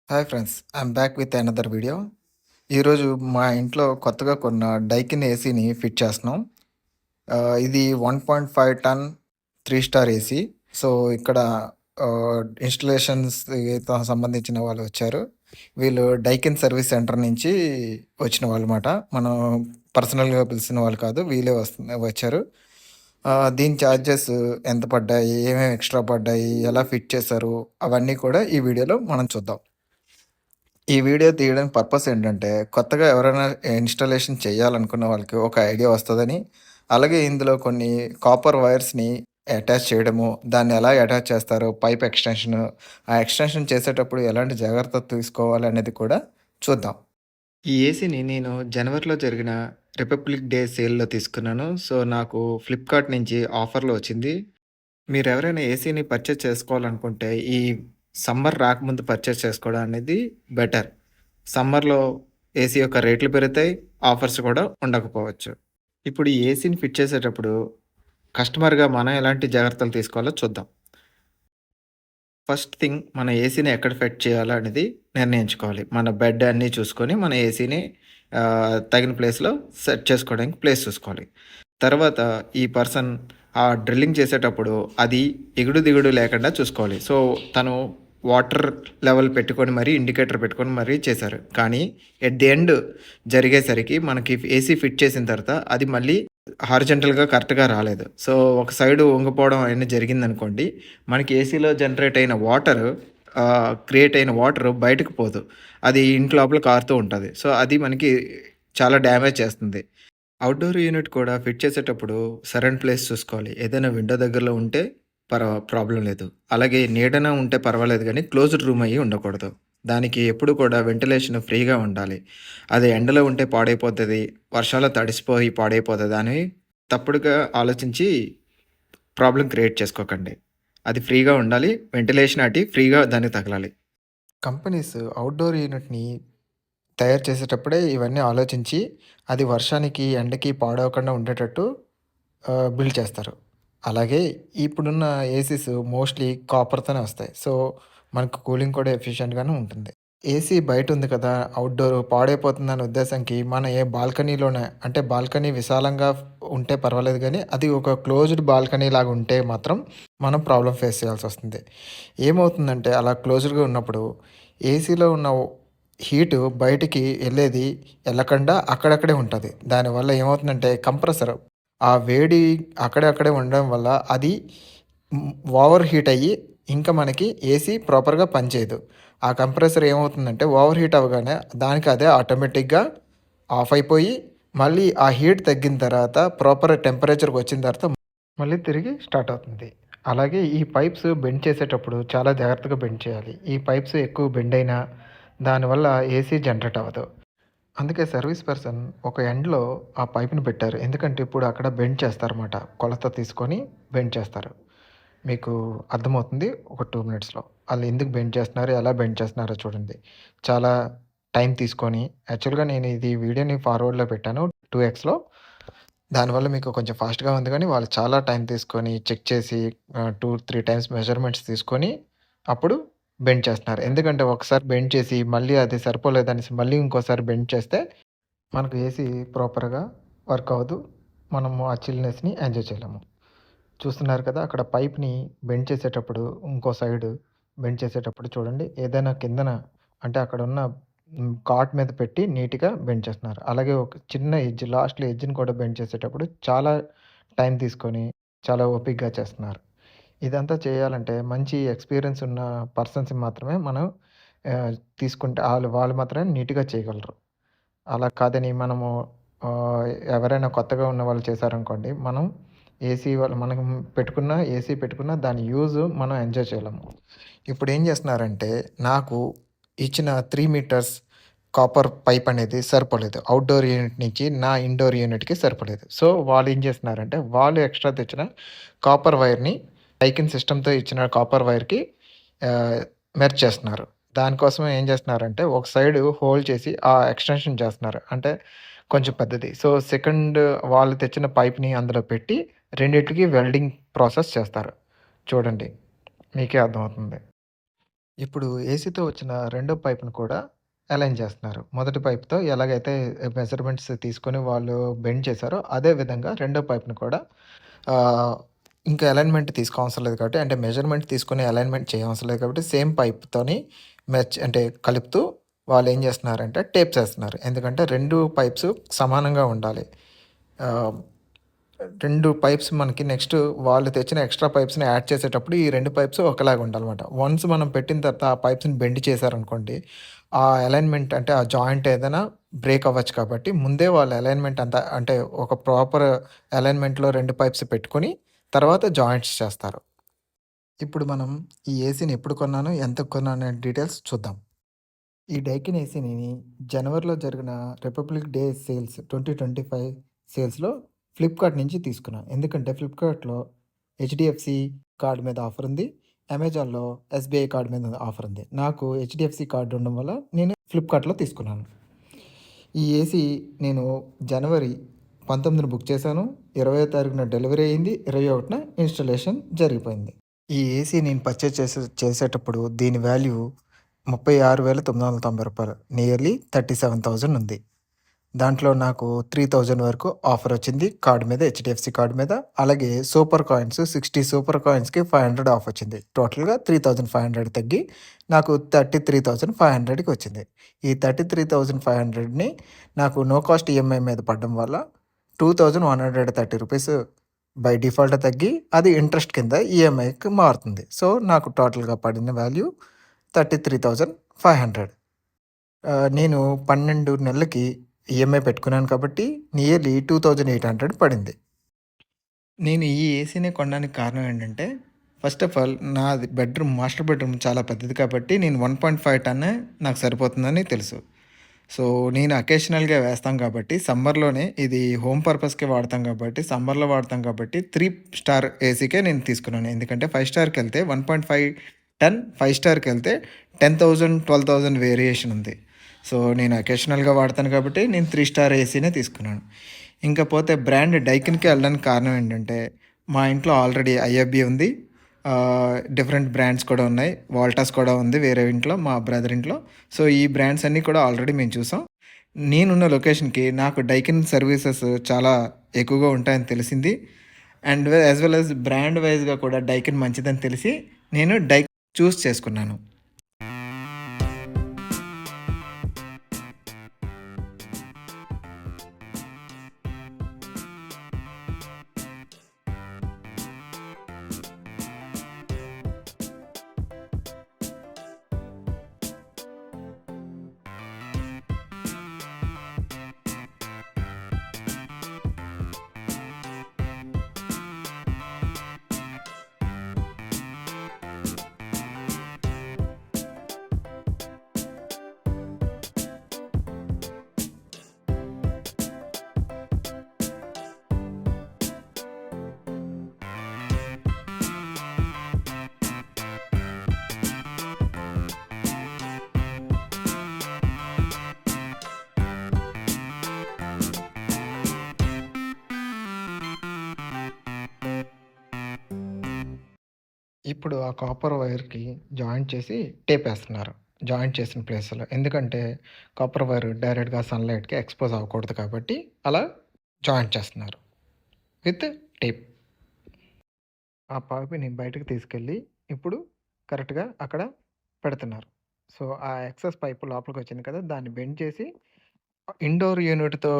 Hi friends, I'm back with another video. ఈరోజు మా ఇంట్లో కొత్తగా కొన్న డైకిన్ ఏసీని ఫిట్ చేస్తున్నాం. ఇది 1.5 టన్ 3 స్టార్ ఏసీ. సో, ఇక్కడ ఇన్‌స్టలేషన్స్‌తో సంబంధించిన వాళ్ళు వచ్చారు. వీళ్ళు డైకిన్ సర్వీస్ సెంటర్ నుంచి వచ్చిన వాళ్ళమాట. మనం పర్సనల్‌గా పిలిసిన వాళ్ళు కాదు. వీళ్ళే వచ్చారు. దీని చార్జెస్ ఎంత పడ్డాయి? ఏమేమి ఎక్స్‌ట్రా పడ్డాయి? ఎలా ఫిట్ చేశారు? అవన్నీ కూడా ఈ వీడియోలో మనం చూద్దాం. ఈ వీడియో తీయడానికి పర్పస్ ఏంటంటే, కొత్తగా ఎవరైనా ఇన్‌స్టాలేషన్ చేయాలనుకున్న వాళ్ళకి ఒక ఐడియా వస్తదని, అలాగే ఇందులో కొన్ని కాపర్ వైర్స్‌ని అటాచ్ చేయడము, దాన్ని ఎలా అటాచ్ చేస్తారో, పైప్ ఎక్స్‌టెన్షను, ఆ ఎక్స్‌టెన్షన్ చేసేటప్పుడు ఎలాంటి జాగ్రత్తలు తీసుకోవాలి అనేది కూడా చూద్దాం. ఈ ఏసీని నేను జనవరిలో జరిగిన రిపబ్లిక్ డే సేల్‌లో తీసుకున్నాను. సో, నాకు ఫ్లిప్‌కార్ట్ నుంచి ఆఫర్‌లో వచ్చింది. మీరెవరైనా ఏసీని పర్చేజ్ చేసుకోవాలనుకుంటే, ఈ సమ్మర్ రాకముందు పర్చేజ్ చేసుకోవడం అనేది బెటర్. సమ్మర్‌లో ఏసీ యొక్క రేట్లు పెరుగుతాయి. ఆఫర్స్ కూడా ఉండకపోవచ్చు. ఇప్పుడు ఈ ఏసీని ఫిట్ చేసేటప్పుడు కస్టమర్‌గా మనం ఎలాంటి జాగ్రత్తలు తీసుకోవాలో చూద్దాం. ఫస్ట్ థింగ్ మన ఏసీని ఎక్కడ ఫిట్ చేయాలో అనేది నిర్ణయించుకోవాలి. మన బెడ్ అన్నీ చూసుకొని మన ఏసీని తగిన ప్లేస్‌లో సెట్ చేసుకోవడానికి ప్లేస్ చూసుకోవాలి. తర్వాత ఈ పర్సన్ ఆ డ్రిల్లింగ్ చేసేటప్పుడు అది ఎగుడు దిగుడు లేకుండా చూసుకోవాలి. సో, తను వాటర్ లెవెల్ పెట్టుకొని మరీ ఇండికేటర్ పెట్టుకొని మరీ చేశారు. కానీ ఎట్ ది ఎండ్ జరిగేసరికి మనకి ఏసీ ఫిట్ చేసిన తర్వాత అది మళ్ళీ హారిజాంటల్‌గా కరెక్ట్‌గా రాలేదు. సో, ఒక సైడ్ వంగిపోవడం అనేది జరిగిందనుకోండి, మనకి ఏసీలో జనరేట్ అయిన వాటరు క్రియేట్ అయిన వాటరు బయటకు పోదు. అది ఇంటి లోపల కారుతూ ఉంటది. సో, అది మనకి చాలా డ్యామేజ్ చేస్తుంది. అవుట్‌డోర్ యూనిట్ కూడా ఫిట్ చేసేటప్పుడు సరైన ప్లేస్ చూసుకోవాలి. ఏదైనా విండో దగ్గరలో ఉంటే ప్రాబ్లమ్ లేదు. అలాగే నీడన ఉంటే పర్వాలేదు గానీ, క్లోజ్డ్ రూమ్ అయ్యి ఉండకూడదు. దానికి ఎప్పుడు కూడా వెంటిలేషన్ ఫ్రీగా ఉండాలి. అది ఎండలో ఉంటే పాడైపోతది, వర్షాల్లో తడిసిపోయి పాడైపోతది అని తప్పుడుగా ఆలోచించి ప్రాబ్లమ్ క్రియేట్ చేసుకోకండి. అది ఫ్రీగా ఉండాలి. వెంటిలేషన్ అటి ఫ్రీగా దానికి తగలాలి. కంపెనీస్ అవుట్‌డోర్ యూనిట్‌ని తయారు చేసేటప్పుడే ఇవన్నీ ఆలోచించి, అది వర్షానికి, ఎండకి పాడవకుండా ఉండేటట్టు బిల్డ్ చేస్తారు. అలాగే ఇప్పుడున్న ఏసీస్ మోస్ట్‌లీ కాపర్‌తోనే వస్తాయి. సో, మనకు కూలింగ్ కూడా ఎఫిషియెంట్‌గానే ఉంటుంది. ఏసీ బయటుంది కదా! అవుట్‌డోర్ పాడైపోతుందనే ఉద్దేశంకి మనం ఏ బాల్కనీలోనే అంటే బాల్కనీ విశాలంగా ఉంటే పర్వాలేదు గానీ, అది ఒక క్లోజ్డ్ బాల్కనీ లాగా ఉంటే మాత్రం మనం ప్రాబ్లమ్ ఫేస్ చేయాల్సొస్తుంది. ఏమవుతుందంటే అలా క్లోజ్డ్‌గా ఉన్నప్పుడు ఏసీలో ఉన్న హీటు బయటికి ఎళ్ళకుండా అక్కడక్కడే ఉంటది. దానివల్ల ఏమవుతుందంటే కంప్రెసర్ ఆ వేడి అక్కడే ఉండడం వల్ల అది ఓవర్ హీట్ అయ్యి ఇంకా మనకి ఏసీ ప్రాపర్‌గా పనిచేయదు. ఆ కంప్రెసర్ ఏమవుతుందంటే ఓవర్ హీట్ అవ్వగానే దానికి అదే ఆటోమేటిక్‌గా ఆఫ్ అయిపోయి మళ్ళీ ఆ హీట్ తగ్గిన తర్వాత ప్రాపర్ టెంపరేచర్‌కి వచ్చిన తర్వాత మళ్ళీ తిరిగి స్టార్ట్ అవుతుంది. అలాగే ఈ పైప్స్ బెండ్ చేసేటప్పుడు చాలా జాగ్రత్తగా బెండ్ చేయాలి. ఈ పైప్స్ ఎక్కువ బెండ్ అయినా దానివల్ల ఏసీ జనరేట్ అవ్వదు. అందుకే సర్వీస్ పర్సన్ ఒక ఎండ్‌లో ఆ పైప్‌ని పెట్టారు. ఎందుకంటే ఇప్పుడు అక్కడ బెండ్ చేస్తారన్నమాట. కొలత తీసుకొని బెండ్ చేస్తారు. మీకు అర్థమవుతుంది ఒక 2 మినిట్స్‌లో. ఆళ్ళు ఎందుకు బెండ్ చేస్తున్నారు, ఎలా బెండ్ చేస్తున్నారో చూడండి. చాలా టైం తీసుకొని యాక్చువల్‌గా నేను ఇది వీడియోని ఫార్వర్డ్‌లో పెట్టాను 2 దానివల్ల మీకు కొంచెం ఫాస్ట్‌గా ఉంది గానీ, వాళ్ళు చాలా టైం తీసుకొని చెక్ చేసి 2, 3 టైమ్స్ మెజర్‌మెంట్స్ తీసుకొని అప్పుడు బెండ్ చేస్తున్నారు. ఎందుకంటే ఒకసారి బెండ్ చేసి మళ్ళీ అది సరిపోలేదనేసి మళ్ళీ ఇంకోసారి బెండ్ చేస్తే మనకు ఏసీ ప్రాపర్‌గా వర్క్ అవ్వదు. మనము ఆ చిల్‌నెస్‌ని ఎంజాయ్ చేయలేము. చూస్తున్నారు కదా! అక్కడ పైప్‌ని బెండ్ చేసేటప్పుడు ఇంకో సైడ్ బెండ్ చేసేటప్పుడు చూడండి ఏదైనా కిందన అంటే అక్కడున్న కాట్ మీద పెట్టి నీట్‌గా బెండ్ చేస్తున్నారు. అలాగే ఒక చిన్న ఎడ్జ్ లాస్ట్‌లో ఎడ్జ్‌ని కూడా బెండ్ చేసేటప్పుడు చాలా టైం తీసుకొని చాలా ఓపికగా చేస్తున్నారు. ఇదంతా చేయాలంటే మంచి ఎక్స్‌పీరియన్స్ ఉన్న పర్సన్స్‌ని మాత్రమే మనం తీసుకుంటే వాళ్ళు మాత్రమే నీట్‌గా చేయగలరు. అలా కాదని మనము ఆహ్, ఎవరైనా కొత్తగా ఉన్నవాళ్ళు చేశారనుకోండి, మనం ఏసీ పెట్టుకున్న దాని యూజ్ మనం ఎంజాయ్ చేయలేము. ఇప్పుడేం చేస్తున్నారంటే, నాకు ఇచ్చిన 3 మీటర్స్ కాపర్ పైప్ అనేది సరిపోలేదు. అవుట్‌డోర్ యూనిట్ నుంచి నా ఇండోర్ యూనిట్‌కి సరిపోలేదు. సో, వాళ్ళేం చేస్తున్నారంటే, వాళ్ళు ఎక్స్‌ట్రా తెచ్చిన కాపర్ వైర్‌ని డైకిన్ సిస్టమ్‌తో ఇచ్చిన కాపర్ వైర్‌కి ఆహ్, మెర్జ్ చేస్తున్నారు. దానికోసం ఏం చేస్తున్నారంటే, ఒక సైడ్ హోల్ చేసి ఆ ఎక్స్‌టెన్షన్ చేస్తున్నారు. అంటే కొంచెం పెద్దది. సో, సెకండ్ వాళ్ళు తెచ్చిన పైప్‌ని అందులో పెట్టి రెండిటికి వెల్డింగ్ ప్రాసెస్ చేస్తారు. చూడండి. మీకే అర్థమవుతుంది. ఇప్పుడు ఏసీతో వచ్చిన రెండో పైప్‌ని కూడా అలైన్ చేస్తున్నారు. మొదటి పైప్‌తో ఎలాగైతే మెజర్‌మెంట్స్ తీసుకొని వాళ్ళు బెండ్ చేశారో, అదే విధంగా రెండో పైప్‌ని కూడా ఆహ్, ఇంకా అలైన్‌మెంట్ తీసుకోవసరం లేదు కాబట్టి, అంటే మెజర్‌మెంట్ తీసుకొని అలైన్‌మెంట్ చేయవసరం లేదు కాబట్టి, సేమ్ పైప్‌తోని అంటే కలుపుతూ వాళ్ళేం చేస్తున్నారంటే టేప్స్ ఏస్తున్నారు. ఎందుకంటే 2 పైప్స్ సమానంగా ఉండాలి. ఆహ్ 2 పైప్స్ మనకి నెక్స్ట్ వాళ్ళు తెచ్చిన ఎక్స్‌ట్రా పైప్స్‌ని యాడ్ చేసేటప్పుడు ఈ 2 పైప్స్ ఒకలాగా ఉండాలన్నమాట. వన్స్ మనం పెట్టిన తర్వాత ఆ పైప్స్‌ని బెండ్ చేశారనుకోండి, ఆ అలైన్‌మెంట్ అంటే ఆ జాయింట్ ఏదైనా బ్రేక్ అవ్వచ్చు కాబట్టి ముందే వాళ్ళ అలైన్‌మెంట్ అంతా అంటే ఒక ప్రాపర్ అలైన్‌మెంట్‌లో 2 పైప్స్ పెట్టుకొని తర్వాత జాయింట్స్ చేస్తారు. ఇప్పుడు మనం ఈ ఏసీని ఎప్పుడు కొన్నాను, ఎంత కొన్నాను అనే డీటెయిల్స్ చూద్దాం. ఈ డైకిన్ ఏసీని జనవరిలో జరిగిన రిపబ్లిక్ డే సేల్స్ 2025 సేల్స్‌లో ఫ్లిప్‌కార్ట్ నుంచి తీసుకున్నాను. ఎందుకంటే ఫ్లిప్‌కార్ట్‌లో హెచ్‌డీఎఫ్‌సీ కార్డ్ మీద ఆఫర్ ఉంది. అమెజాన్‌లో ఎస్‌బీఐ కార్డ్ మీద ఆఫర్ ఉంది. నాకు హెచ్‌డీఎఫ్‌సీ కార్డ్ ఉండడం వల్ల నేను ఫ్లిప్‌కార్ట్‌లో తీసుకున్నాను. ఈ ఏసీ నేను జనవరి 19న బుక్ చేశాను. 20వ తారీఖున డెలివరీ అయింది. 21న ఇన్‌స్టాలేషన్ జరిగిపోయింది. ఈ ఏసీ నేను పర్చేజ్ చేసేటప్పుడు దీని వాల్యూ రూ. 36,990 నియర్లీ 37,000 ఉంది. దాంట్లో నాకు 3,000 వరకు ఆఫర్ వచ్చింది కార్డ్ మీద హెచ్‌డీఎఫ్‌సీ కార్డ్ మీద. అలాగే సూపర్ కాయిన్స్ 60 సూపర్ కాయిన్స్‌కి 500 ఆఫ్ వచ్చింది. టోటల్‌గా 3,500 తగ్గి నాకు 33,500కి వచ్చింది. ఈ 33,500ని నాకు నో కాస్ట్ ఈఎంఐ మీద పడడం వల్ల రూ. 2,130 బై డిఫాల్ట్ తగ్గి అది ఇంట్రెస్ట్ కింద ఈఎంఐకి మారుతుంది. సో, నాకు టోటల్‌గా పడిన వాల్యూ 33,500. నేను 12 నెలలకి ఈఎంఐ పెట్టుకున్నాను కాబట్టి నియర్లీ 2,800 పడింది. నేను ఈ ఏసీనే కొనడానికి కారణం ఏంటంటే, ఫస్ట్ ఆఫ్ ఆల్ నాది మాస్టర్ బెడ్‌రూమ్ చాలా పెద్దది కాబట్టి నేను 1.5 టన్నే నాకు సరిపోతుందని తెలుసు. సో, నేను అకేషనల్‌గా వేస్తాం కాబట్టి సమ్మర్‌లోనే ఇది హోమ్ పర్పస్‌కి వాడతాం కాబట్టి, సమ్మర్‌లో వాడతాం కాబట్టి 3 స్టార్ ఏసీకే నేను తీసుకున్నాను. ఎందుకంటే 5 స్టార్‌కెళ్తే 1.5 టన్ 5 స్టార్‌కెళ్తే 10,000, 12,000 వేరియేషన్ ఉంది. సో, నేను అకేషనల్‌గా వాడతాను కాబట్టి నేను 3 స్టార్ ఏసీనే తీసుకున్నాను. ఇంకా పోతే బ్రాండ్ డైకిన్‌కే వెళ్ళడానికి కారణం ఏంటంటే, మా ఇంట్లో ఆల్రెడీ ఐఎఫ్‌బీ ఉంది. డిఫరెంట్ బ్రాండ్స్ కూడా ఉన్నాయి. వోల్టాస్ కూడా ఉంది వేరే ఇంట్లో మా బ్రదర్ ఇంట్లో. సో, ఈ బ్రాండ్స్ అన్నీ కూడా ఆల్రెడీ మేము చూసాం. నేనున్న లొకేషన్‌కి నాకు డైకిన్ సర్వీసెస్ చాలా ఎక్కువగా ఉంటాయని తెలిసింది. And as well as brand వైస్‌గా కూడా డైకిన్ మంచిదని తెలిసి నేను చూస్ చేసుకున్నాను. ఇప్పుడు ఆ కాపర్ వైర్‌కి జాయింట్ చేసి టేపేస్తున్నారు. జాయింట్ చేసిన ప్లేస్‌లో. ఎందుకంటే కాపర్ వైర్ డైరెక్ట్‌గా సన్‌లైట్‌కి ఎక్స్‌పోజ్ అవ్వకూడదు కాబట్టి అలా జాయింట్ చేస్తున్నారు. With tape. ఆ పైపుని బయటకి తీసుకెళ్ళి ఇప్పుడు కరెక్ట్‌గా అక్కడ పెడుతున్నారు. సో, ఆ ఎక్సెస్ పైపు లోపలికొచ్చింది కదా! దాన్ని బెండ్ చేసి ఇండోర్ యూనిట్‌తో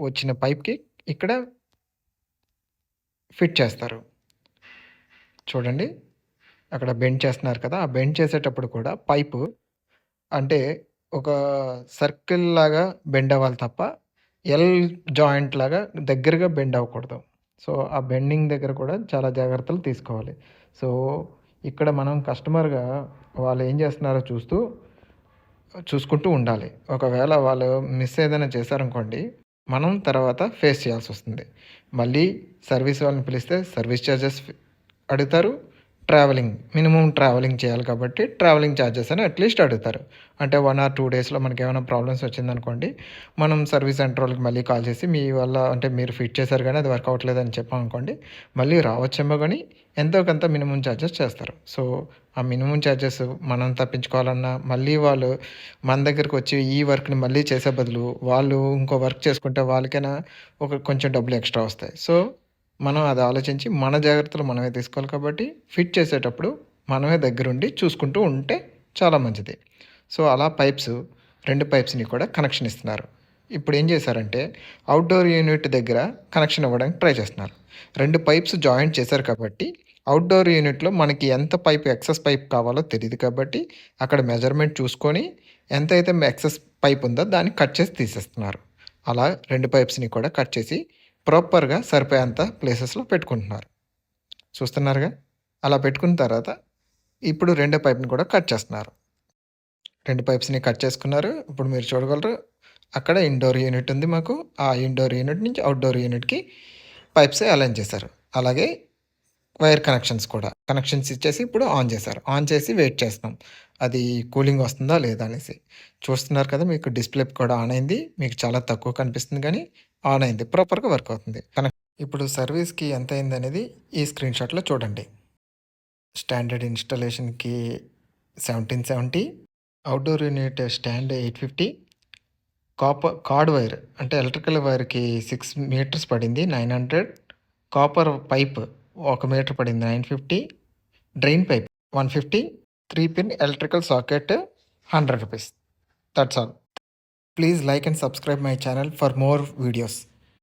వచ్చిన పైప్‌కి ఇక్కడ ఫిట్ చేస్తారు. చూడండి. అక్కడ బెండ్ చేస్తున్నారు కదా! ఆ బెండ్ చేసేటప్పుడు కూడా పైపు అంటే ఒక సర్కిల్‌లాగా బెండ్ అవ్వాలి తప్ప, ఎల్ జాయింట్ లాగా దగ్గరగా బెండ్ అవ్వకూడదు. సో, ఆ బెండింగ్ దగ్గర కూడా చాలా జాగ్రత్తలు తీసుకోవాలి. సో, ఇక్కడ మనం కస్టమర్‌గా వాళ్ళు ఏం చేస్తున్నారో చూసుకుంటూ ఉండాలి. ఒకవేళ వాళ్ళు మిస్ ఏదైనా చేశారనుకోండి, మనం తర్వాత ఫేస్ చేయాల్సొస్తుంది. మళ్ళీ సర్వీస్ వాళ్ళని పిలిస్తే సర్వీస్ చార్జెస్ అడుగుతారు. మినిమమ్ ట్రావెలింగ్ చేయాలి కాబట్టి ట్రావెలింగ్ ఛార్జెస్ అని అట్‌లీస్ట్ అడుగుతారు. అంటే 1 ఆర్ 2 డేస్‌లో మనకేమైనా ప్రాబ్లమ్స్ వచ్చిందనుకోండి, మనం సర్వీస్ సెంటర్ వాళ్ళకి మళ్ళీ కాల్ చేసి మీ వల్ల అంటే మీరు ఫిట్ చేశారు గానీ అది వర్క్ అవ్వట్లేదని చెప్పామనుకోండి, మళ్ళీ రావచ్చేమో గానీ ఎంతో కొంత మినిమమ్ ఛార్జెస్ చేస్తారు. సో, ఆ మినిమమ్ ఛార్జెస్ మనం తప్పించుకోవాలన్నా, మళ్ళీ వాళ్ళు మన దగ్గరకొచ్చి ఈ వర్క్‌ని మళ్ళీ చేసే బదులు, వాళ్ళు ఇంకో వర్క్ చేసుకుంటే వాళ్ళకైనా కొంచెం డబ్బులు ఎక్స్‌ట్రా వస్తాయి. సో, మనం అది ఆలోచించి మన జాగ్రత్తలు మనమే తీసుకోవాలి కాబట్టి, ఫిట్ చేసేటప్పుడు మనమే దగ్గరుండి చూసుకుంటూ ఉంటే చాలా మంచిది. సో, అలా 2 పైప్స్‌ని కూడా కనెక్షన్ ఇస్తున్నారు. ఇప్పుడేం చేశారంటే, అవుట్‌డోర్ యూనిట్ దగ్గర కనెక్షన్ ఇవ్వడానికి ట్రై చేస్తున్నారు. 2 పైప్స్ జాయింట్ చేశారు కాబట్టి, అవుట్‌డోర్ యూనిట్‌లో మనకి ఎంత ఎక్సెస్ పైప్ కావాలో తెలీదు కాబట్టి, అక్కడ మెజర్‌మెంట్ చూసుకొని ఎంతైతే ఎక్సెస్ పైప్ ఉందో దాన్ని కట్ చేసి తీసేస్తున్నారు. అలా 2 పైప్స్‌ని కూడా కట్ చేసి ప్రాపర్‌గా సరిపోయేంత ప్లేసెస్‌లో పెట్టుకుంటున్నారు. చూస్తున్నారుగా? అలా పెట్టుకున్న తర్వాత ఇప్పుడు రెండో పైప్‌ని కూడా కట్ చేస్తున్నారు. 2 పైప్స్‌ని కట్ చేసుకున్నారు. ఇప్పుడు మీరు చూడగలరు. అక్కడ ఇండోర్ యూనిట్ ఉంది మాకు. ఆ ఇండోర్ యూనిట్ నుంచి అవుట్‌డోర్ యూనిట్‌కి పైప్స్ అలైన్ చేశారు. అలాగే వైర్ కనెక్షన్స్ కూడా. కనెక్షన్స్ ఇచ్చేసి ఇప్పుడు ఆన్ చేశారు. ఆన్ చేసి వెయిట్ చేస్తున్నాం. అది కూలింగ్ వస్తుందా లేదా అనేసి. చూస్తున్నారు కదా! మీకు డిస్‌ప్లే కూడా ఆన్ అయింది. మీకు చాలా తక్కువ కనిపిస్తుంది గానీ ఆన్ అయింది. ప్రాపర్‌గా వర్క్ అవుతుంది. ఇప్పుడు సర్వీస్‌కి ఎంత అయిందనేది ఈ స్క్రీన్‌షాట్‌లో చూడండి. స్టాండర్డ్ ఇన్‌స్టాలేషన్‌కి 1770, outdoor unit stand 850, cord wire అంటే ఎలక్ట్రికల్ వైర్‌కి 6 మీటర్స్ పడింది 900, కాపర్ పైప్ 1 మీటర్ పడింది 950, drain pipe 150, 3 pin electrical socket ₹100. That's all. Please like and subscribe my channel for more videos.